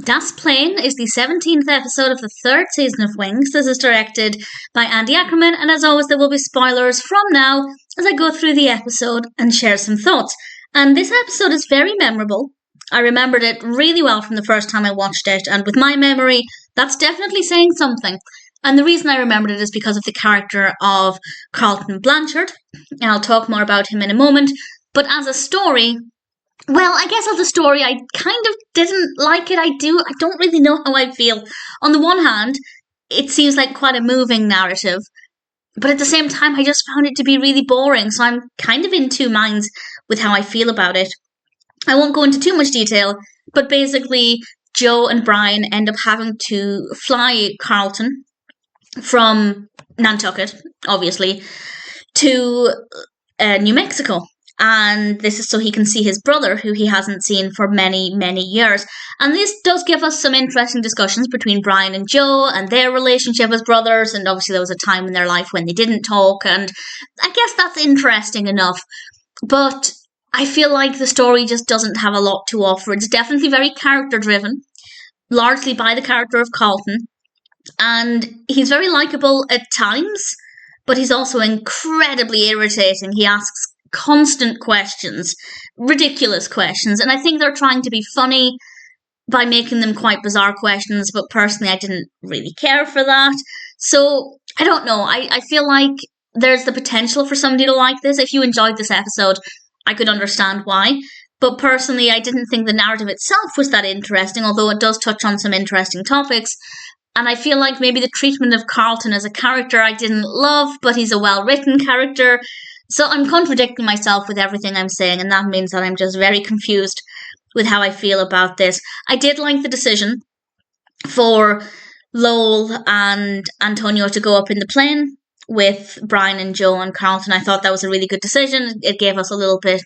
Das Plane is the 17th episode of the 3rd season of Wings. This is directed by Andy Ackerman, and as always there will be spoilers from now as I go through the episode and share some thoughts. And this episode is very memorable. I remembered it really well from the first time I watched it, and with my memory, that's definitely saying something. And the reason I remembered it is because of the character of Carlton Blanchard, and I'll talk more about him in a moment. But as a story, well, I guess as a story, I kind of didn't like it. I don't really know how I feel. On the one hand, it seems like quite a moving narrative, but at the same time, I just found it to be really boring, so I'm kind of in two minds with how I feel about it. I won't go into too much detail, but basically, Joe and Brian end up having to fly Carlton from Nantucket, obviously, to New Mexico. And this is so he can see his brother, who he hasn't seen for many, many years. And this does give us some interesting discussions between Brian and Joe and their relationship as brothers. And obviously there was a time in their life when they didn't talk. And I guess that's interesting enough. But I feel like the story just doesn't have a lot to offer. It's definitely very character-driven, largely by the character of Carlton. And he's very likeable at times, but he's also incredibly irritating. He asks constant questions, ridiculous questions, and I think they're trying to be funny by making them quite bizarre questions, but personally I didn't really care for that. So, I don't know, I feel like there's the potential for somebody to like this. If you enjoyed this episode, I could understand why, but personally I didn't think the narrative itself was that interesting, although it does touch on some interesting topics. And I feel like maybe the treatment of Carlton as a character I didn't love, but he's a well-written character. So I'm contradicting myself with everything I'm saying, and that means that I'm just very confused with how I feel about this. I did like the decision for Lowell and Antonio to go up in the plane with Brian and Joe and Carlton. I thought that was a really good decision. It gave us a little bit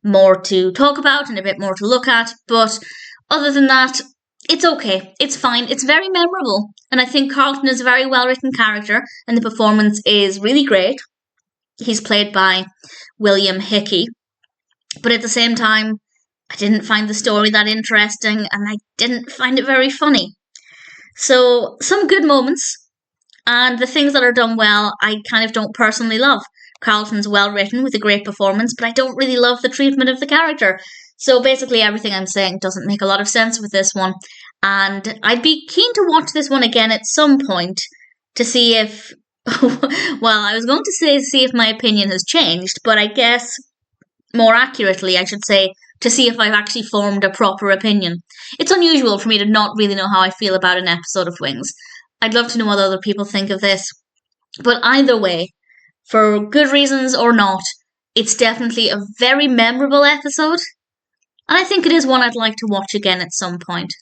more to talk about and a bit more to look at. But other than that, it's okay. It's fine. It's very memorable. And I think Carlton is a very well-written character, and the performance is really great. He's played by William Hickey. But at the same time, I didn't find the story that interesting, and I didn't find it very funny. So, some good moments, and the things that are done well, I kind of don't personally love. Carlton's well written with a great performance, but I don't really love the treatment of the character. So basically everything I'm saying doesn't make a lot of sense with this one. And I'd be keen to watch this one again at some point to see if well, I was going to say see if my opinion has changed, but I guess more accurately I should say to see if I've actually formed a proper opinion. It's unusual for me to not really know how I feel about an episode of Wings. I'd love to know what other people think of this. But either way, for good reasons or not, it's definitely a very memorable episode, and I think it is one I'd like to watch again at some point.